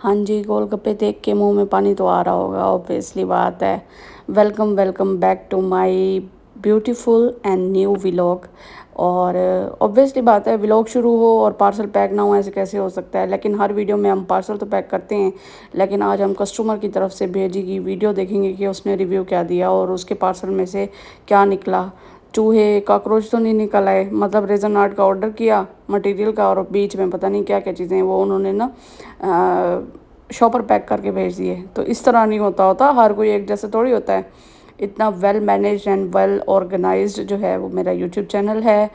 हाँ जी, गोलगप्पे देख के मुँह में पानी तो आ रहा होगा, ऑब्वियसली बात है। Welcome welcome back to my beautiful and new vlog. और ऑब्वियसली बात है, व्लॉग शुरू हो और पार्सल पैक ना हो, ऐसे कैसे हो सकता है। लेकिन हर वीडियो में हम पार्सल तो पैक करते हैं, लेकिन आज हम कस्टमर की तरफ से भेजी गई वीडियो देखेंगे कि उसने रिव्यू क्या दिया और उसके पार्सल में से क्या निकला। चूहे कॉकरोच तो नहीं निकल आए, मतलब रेजन आर्ट का ऑर्डर किया मटेरियल का, और बीच में पता नहीं क्या क्या चीज़ें वो उन्होंने ना शॉपर पैक करके भेज दिए। तो इस तरह नहीं होता, हर कोई एक जैसे थोड़ी होता है। इतना well managed and well organised जो है वो मेरा यूट्यूब चैनल है।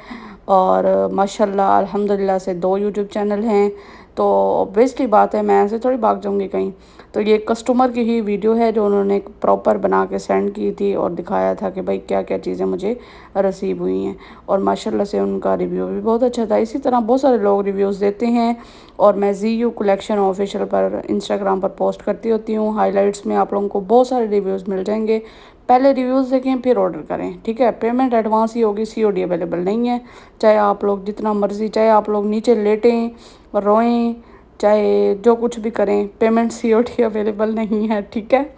और माशाल्लाह अल्हम्दुलिल्लाह से 2 यूट्यूब चैनल हैं। तो ऑब्वियसली बात है, मैं ऐसे थोड़ी भाग जाऊंगी कहीं। तो ये कस्टमर की ही वीडियो है जो उन्होंने प्रॉपर बना के सेंड की थी और दिखाया था कि भाई क्या क्या चीज़ें मुझे रिसीव हुई हैं। और माशाल्लाह से उनका रिव्यू भी बहुत अच्छा था। इसी तरह बहुत सारे लोग रिव्यूज़ देते हैं और मैं ZU कलेक्शन ऑफिशियल पर इंस्टाग्राम पर पोस्ट करती होती हूँ। हाइलाइट्स में आप लोगों को बहुत सारे रिव्यूज़ मिल जाएंगे। पहले रिव्यूज़ देखें फिर ऑर्डर करें, ठीक है। पेमेंट एडवांस ही होगी, COD अवेलेबल नहीं है। चाहे आप लोग जितना मर्ज़ी, चाहे आप लोग नीचे लेटें रोएं, चाहे जो कुछ भी करें, पेमेंट COD अवेलेबल नहीं है, ठीक है।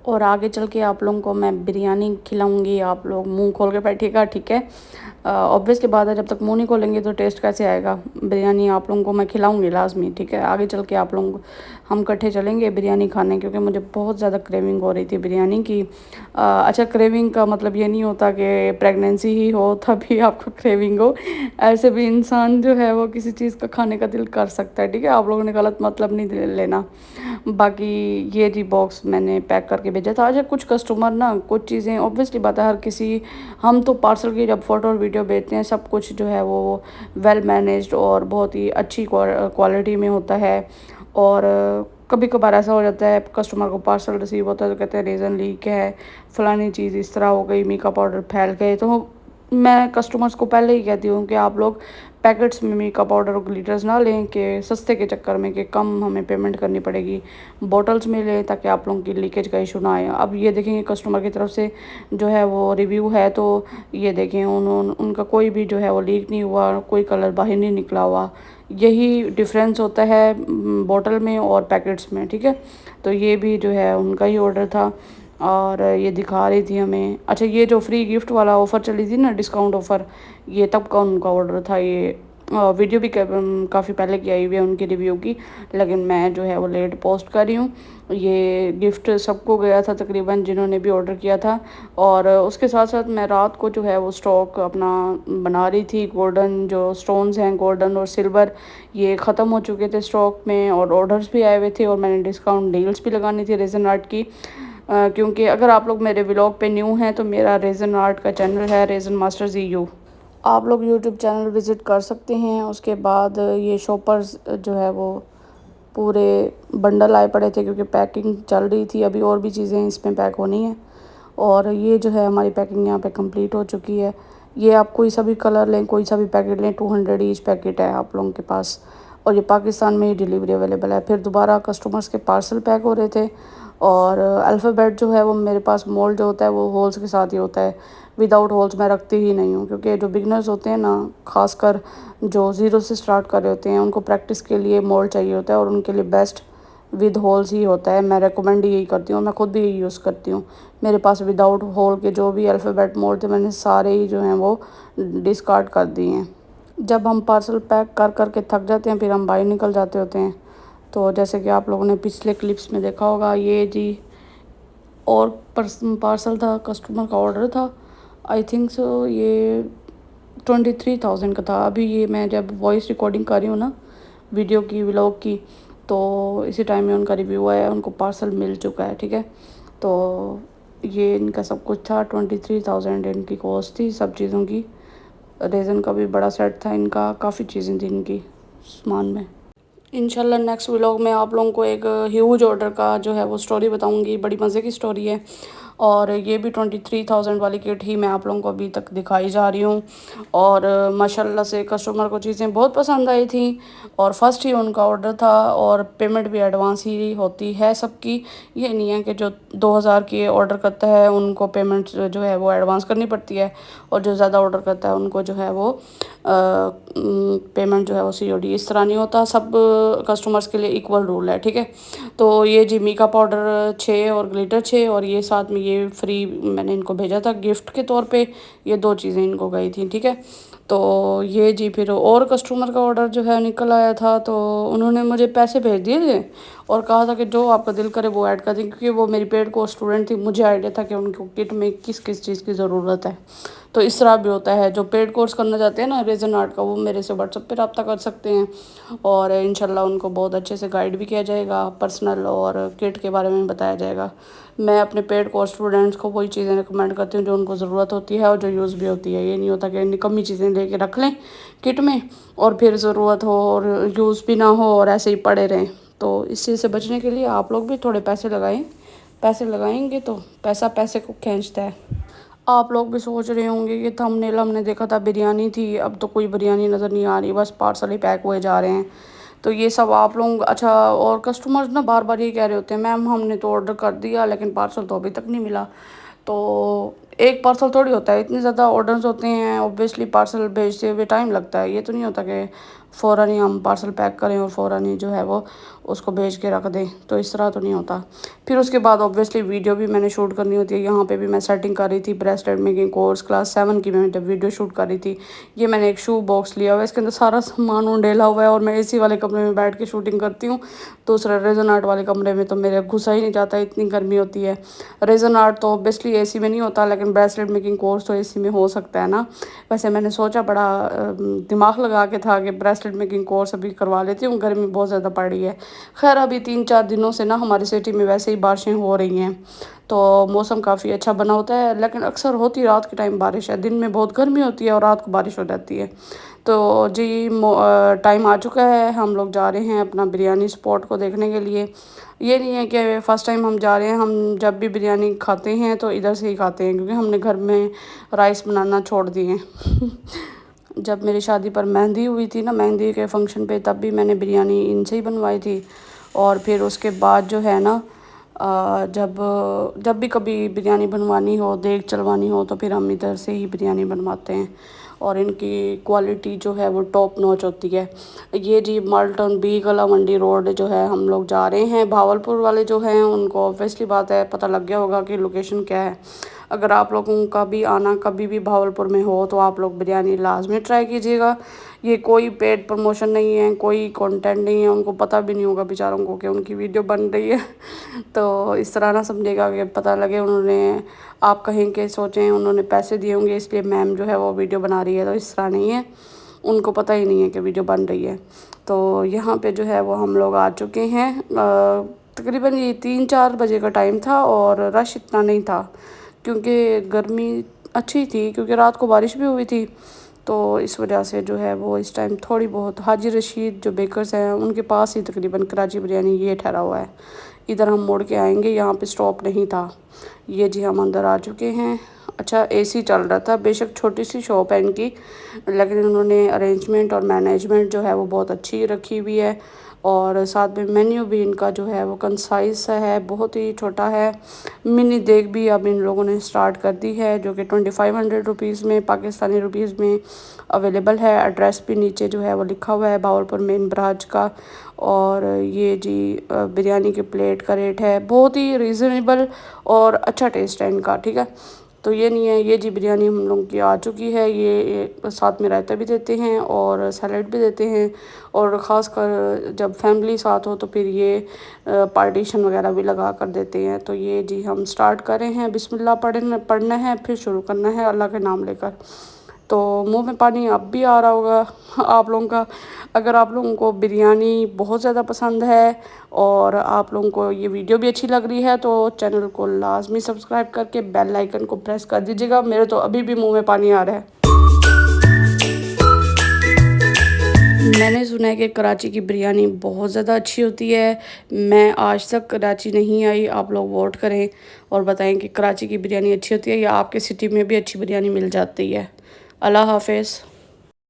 और आगे चल के आप लोगों को मैं बिरयानी खिलाऊंगी, आप लोग मुंह खोल के बैठिएगा, ठीक है। ऑब्वियसली बात है, जब तक मुंह नहीं खोलेंगे तो टेस्ट कैसे आएगा। बिरयानी आप लोगों को मैं खिलाऊंगी लाजमी, ठीक है। आगे चल के आप लोग हम इकट्ठे चलेंगे बिरयानी खाने, क्योंकि मुझे बहुत ज़्यादा क्रेविंग हो रही थी बिरयानी की। अच्छा, क्रेविंग का मतलब ये नहीं होता कि प्रेगनेंसी ही हो तभी आपको क्रेविंग हो। ऐसे भी इंसान जो है वो किसी चीज़ का खाने का दिल कर सकता है, ठीक है। आप लोगों ने गलत मतलब नहीं लेना। बाकी ये जी बॉक्स मैंने पैक करके भेजा था। अच्छा, कुछ कस्टमर ना कुछ चीज़ें, ऑब्वियसली बात है, हर किसी, हम तो पार्सल की जब फ़ोटो और वीडियो भेजते हैं सब कुछ जो है वो वेल मैनेज्ड और बहुत ही अच्छी क्वालिटी में होता है। और कभी कभार ऐसा हो जाता है कस्टमर को पार्सल रिसीव होता है तो कहते हैं रीज़न लीक है, फ़लानी चीज़ इस तरह हो गई, मेकअप पाउडर फैल गए। तो मैं कस्टमर्स को पहले ही कहती हूँ कि आप लोग पैकेट्स में मेकअप पाउडर और ग्लिटर्स ना लें कि सस्ते के चक्कर में कि कम हमें पेमेंट करनी पड़ेगी। बॉटल्स में लें ताकि आप लोगों की लीकेज का इशू ना आए। अब ये देखेंगे कस्टमर की तरफ से जो है वो रिव्यू है, तो ये देखें उनका कोई भी जो है वो लीक नहीं हुआ, कोई कलर बाहर नहीं निकला हुआ। यही डिफरेंस होता है बॉटल में और पैकेट्स में, ठीक है। तो ये भी जो है उनका ही ऑर्डर था और ये दिखा रही थी हमें। अच्छा, ये जो फ्री गिफ्ट वाला ऑफ़र चली थी ना, डिस्काउंट ऑफ़र, ये तब का उनका ऑर्डर था। ये वीडियो भी काफ़ी पहले की आई हुई है उनकी रिव्यू की, लेकिन मैं जो है वो लेट पोस्ट कर रही हूँ। ये गिफ्ट सबको गया था तकरीबन जिन्होंने भी ऑर्डर किया था। और उसके साथ साथ मैं रात को जो है वो स्टॉक अपना बना रही थी। गोल्डन जो स्टोन्स हैं, गोल्डन और सिल्वर, ये ख़त्म हो चुके थे स्टॉक में और ऑर्डर्स भी आए हुए थे। और मैंने डिस्काउंट डील्स भी लगानी थी रेजन आर्ट की। क्योंकि अगर आप लोग मेरे व्लॉग पे न्यू हैं तो मेरा रेजन आर्ट का चैनल है रेजन मास्टर ZU। आप लोग यूट्यूब चैनल विज़िट कर सकते हैं। उसके बाद ये शॉपर्स जो है वो पूरे बंडल आए पड़े थे क्योंकि पैकिंग चल रही थी, अभी और भी चीज़ें इसमें पैक होनी है। और ये जो है हमारी पैकिंग यहाँ पे कंप्लीट हो चुकी है। ये आप कोई सा भी कलर लें, कोई सा भी पैकेट लें, 200 ईच पैकेट है आप लोगों के पास। और ये पाकिस्तान में ही डिलीवरी अवेलेबल है। फिर दोबारा कस्टमर्स के पार्सल पैक हो रहे थे। और अल्फ़ाबेट जो है वो मेरे पास मोल्ड जो होता है वो होल्स के साथ ही होता है, विदाउट होल्स मैं रखती ही नहीं हूँ। क्योंकि जो बिगनर्स होते हैं ना, खासकर जो ज़ीरो से स्टार्ट कर रहे होते हैं, उनको प्रैक्टिस के लिए मोल्ड चाहिए होता है और उनके लिए बेस्ट विद होल्स ही होता है। मैं रेकमेंड यही करती हूँ, मैं खुद भी यही यूज़ करती हूँ। मेरे पास विदाउट होल के जो भी अल्फ़ाबेट मोल्ड थे मैंने सारे ही जो हैं वो डिस्कार्ड कर दिए हैं। जब हम पार्सल पैक कर कर के थक जाते हैं फिर हम बाहर निकल जाते होते हैं। तो जैसे कि आप लोगों ने पिछले क्लिप्स में देखा होगा, ये जी और पार्सल था, कस्टमर का ऑर्डर था। आई थिंक सो ये 23,000 का था। अभी ये मैं जब वॉइस रिकॉर्डिंग कर रही हूँ ना वीडियो की, व्लॉग की, तो इसी टाइम में उनका रिव्यू आया, उनको पार्सल मिल चुका है, ठीक है। तो ये इनका सब कुछ था, 23,000 इनकी कॉस्ट थी सब चीज़ों की। रेज़न का भी बड़ा सेट था इनका, काफ़ी चीज़ें थी इनकी सामान में। इंशाल्लाह नेक्स्ट व्लॉग में आप लोगों को एक ह्यूज ऑर्डर का जो है वो स्टोरी बताऊंगी, बड़ी मज़े की स्टोरी है। और ये भी 23,000 वाली किट ही मैं आप लोगों को अभी तक दिखाई जा रही हूँ। और माशाल्लाह से कस्टमर को चीज़ें बहुत पसंद आई थी और फर्स्ट ही उनका ऑर्डर था और पेमेंट भी एडवांस ही होती है सबकी। ये नहीं है कि जो 2,000 की ऑर्डर करता है उनको पेमेंट जो है वो एडवांस करनी पड़ती है और जो ज़्यादा ऑर्डर करता है उनको जो है वो पेमेंट जो है वो COD। इस तरह नहीं होता, सब कस्टमर्स के लिए इक्वल रूल है, ठीक है। तो ये जी मीका पाउडर 6 और ग्लिटर 6 और ये साथ में ये फ्री मैंने इनको भेजा था गिफ्ट के तौर पे। ये 2 चीज़ें इनको गई थी, ठीक है। तो ये जी फिर और कस्टमर का ऑर्डर जो है निकल आया था तो उन्होंने मुझे पैसे भेज दिए थे और कहा था कि जो आपका दिल करे वो ऐड कर दें, क्योंकि वो मेरी पेड को स्टूडेंट थी। मुझे आइडिया था कि उनको किट में किस किस चीज़ की ज़रूरत है। तो इस तरह भी होता है, जो पेड कोर्स करना चाहते हैं ना रेजन आर्ट का, वो मेरे से व्हाट्सएप पे रब्ता कर सकते हैं और इंशाल्लाह उनको बहुत अच्छे से गाइड भी किया जाएगा पर्सनल, और किट के बारे में बताया जाएगा। मैं अपने पेड कोर्स स्टूडेंट्स को वही चीज़ें रिकमेंड करती हूँ जो उनको ज़रूरत होती है और जो यूज़ भी होती है। ये नहीं होता कि निकम्मी चीज़ें लेके रख लें किट में और फिर ज़रूरत हो और यूज़ भी ना हो और ऐसे ही पड़े रहें। तो इस चीज़ से बचने के लिए आप लोग भी थोड़े पैसे लगाएं। पैसे लगाएंगे तो पैसा पैसे को खींचता है। आप लोग भी सोच रहे होंगे कि थंबनेल हमने देखा था बिरयानी थी, अब तो कोई बिरयानी नज़र नहीं आ रही, बस पार्सल ही पैक हुए जा रहे हैं। तो ये सब आप लोग अच्छा, और कस्टमर्स ना बार बार ये कह रहे होते हैं मैम हमने तो ऑर्डर कर दिया लेकिन पार्सल तो अभी तक नहीं मिला। तो एक पार्सल थोड़ी होता है, इतने ज़्यादा ऑर्डर्स होते हैं, ऑब्वियसली पार्सल भेजते हुए टाइम लगता है। ये तो नहीं होता कि फ़ौरन ही हम पार्सल पैक करें और फ़ौरन ही जो है वो उसको भेज के रख दें, तो इस तरह तो नहीं होता। फिर उसके बाद ऑब्वियसली वीडियो भी मैंने शूट करनी होती है। यहाँ पे भी मैं सेटिंग कर रही थी ब्रेसलेट मेकिंग कोर्स क्लास 7 की, मैं जब वीडियो शूट कर रही थी। ये मैंने एक शू बॉक्स लिया हुआ है, इसके अंदर सारा सामान उंडेला हुआ है और मैं AC वाले कमरे में बैठ के शूटिंग करती हूँ। दूसरा रेजन आर्ट वाले कमरे में तो मेरे घुसा ही नहीं जाता, इतनी गर्मी होती है। रेजन आर्ट तो ऑब्वियसली AC में नहीं होता, लेकिन ब्रेसलेट मेकिंग कोर्स तो AC में हो सकता है ना। वैसे मैंने सोचा बड़ा दिमाग लगा के था कि ब्रेसलेट मेकिंग कोर्स अभी करवा लेती हूँ, गर्मी बहुत ज़्यादा पड़ रही है। खैर अभी 3-4 दिनों से ना हमारी सिटी में वैसे ही बारिशें हो रही हैं तो मौसम काफ़ी अच्छा बना होता है, लेकिन अक्सर होती रात के टाइम बारिश है। दिन में बहुत गर्मी होती है और रात को बारिश हो जाती है। तो जी टाइम आ चुका है, हम लोग जा रहे हैं अपना बिरयानी स्पॉट को देखने के लिए। ये नहीं है कि फ़र्स्ट टाइम हम जा रहे हैं, हम जब भी बिरयानी खाते हैं तो इधर से ही खाते हैं, क्योंकि हमने घर में राइस बनाना छोड़ दिए हैं। जब मेरी शादी पर मेहंदी हुई थी ना, मेहंदी के फंक्शन पे, तब भी मैंने बिरयानी इनसे ही बनवाई थी। और फिर उसके बाद जो है ना जब जब भी कभी बिरयानी बनवानी हो, देग चलवानी हो, तो फिर हम इधर से ही बिरयानी बनवाते हैं और इनकी क्वालिटी जो है वो टॉप नॉच होती है। ये जी माल्टन बी गला मंडी रोड जो है हम लोग जा रहे हैं। भावलपुर वाले जो हैं उनको ऑब्वियसली बात है पता लग गया होगा कि लोकेशन क्या है। अगर आप लोगों का भी आना कभी भी भावलपुर में हो तो आप लोग बिरयानी लाजमी ट्राई कीजिएगा। ये कोई पेड प्रमोशन नहीं है, कोई कंटेंट नहीं है, उनको पता भी नहीं होगा बेचारों को कि उनकी वीडियो बन रही है। तो इस तरह ना समझेगा कि पता लगे उन्होंने, आप कहीं के सोचें उन्होंने पैसे दिए होंगे इसलिए मैम जो है वो वीडियो बना रही है, तो इस तरह नहीं है। उनको पता ही नहीं है कि वीडियो बन रही है। तो यहाँ पे जो है वो हम लोग आ चुके हैं। तकरीबन ये 3-4 बजे का टाइम था और रश इतना नहीं था क्योंकि गर्मी अच्छी थी, क्योंकि रात को बारिश भी हुई थी। तो इस वजह से जो है वो इस टाइम थोड़ी बहुत हाजी रशीद जो बेकर्स हैं उनके पास ही तकरीबन कराची बिरयानी ये ठहरा हुआ है। इधर हम मुड़ के आएंगे, यहाँ पे स्टॉप नहीं था। ये जी हम अंदर आ चुके हैं। अच्छा AC चल रहा था, बेशक छोटी सी शॉप है इनकी, लेकिन उन्होंने अरेंजमेंट और मैनेजमेंट जो है वो बहुत अच्छी रखी हुई है। और साथ में मेन्यू भी इनका जो है वो कंसाइज सा है, बहुत ही छोटा है। मिनी देग भी अब इन लोगों ने स्टार्ट कर दी है जो कि 2500 रुपीज़ में पाकिस्तानी रुपीज़ में अवेलेबल है। एड्रेस भी नीचे जो है वो लिखा हुआ है भावलपुर मेन ब्रांच का। और ये जी बिरयानी के प्लेट का रेट है बहुत ही रीज़नेबल और अच्छा टेस्ट है इनका, ठीक है। तो ये नहीं है, ये जी बिरयानी हम लोगों की आ चुकी है। ये साथ में रायता भी देते हैं और सैलड भी देते हैं, और ख़ास कर जब फैमिली साथ हो तो फिर ये पार्टीशन वगैरह भी लगा कर देते हैं। तो ये जी हम स्टार्ट कर रहे हैं, बिस्मिल्लाह पढ़ना है फिर शुरू करना है अल्लाह के नाम लेकर। तो मुंह में पानी अब भी आ रहा होगा आप लोगों का। अगर आप लोगों को बिरयानी बहुत ज़्यादा पसंद है और आप लोगों को ये वीडियो भी अच्छी लग रही है तो चैनल को लाजमी सब्सक्राइब करके बेल आइकन को प्रेस कर दीजिएगा। मेरे तो अभी भी मुंह में पानी आ रहा है। मैंने सुना है कि कराची की बिरयानी बहुत ज़्यादा अच्छी होती है। मैं आज तक कराची नहीं आई। आप लोग वोट करें और बताएं कि कराची की बिरयानी अच्छी होती है या आपके सिटी में भी अच्छी बिरयानी मिल जाती है। अल्लाह हाफ़िज़।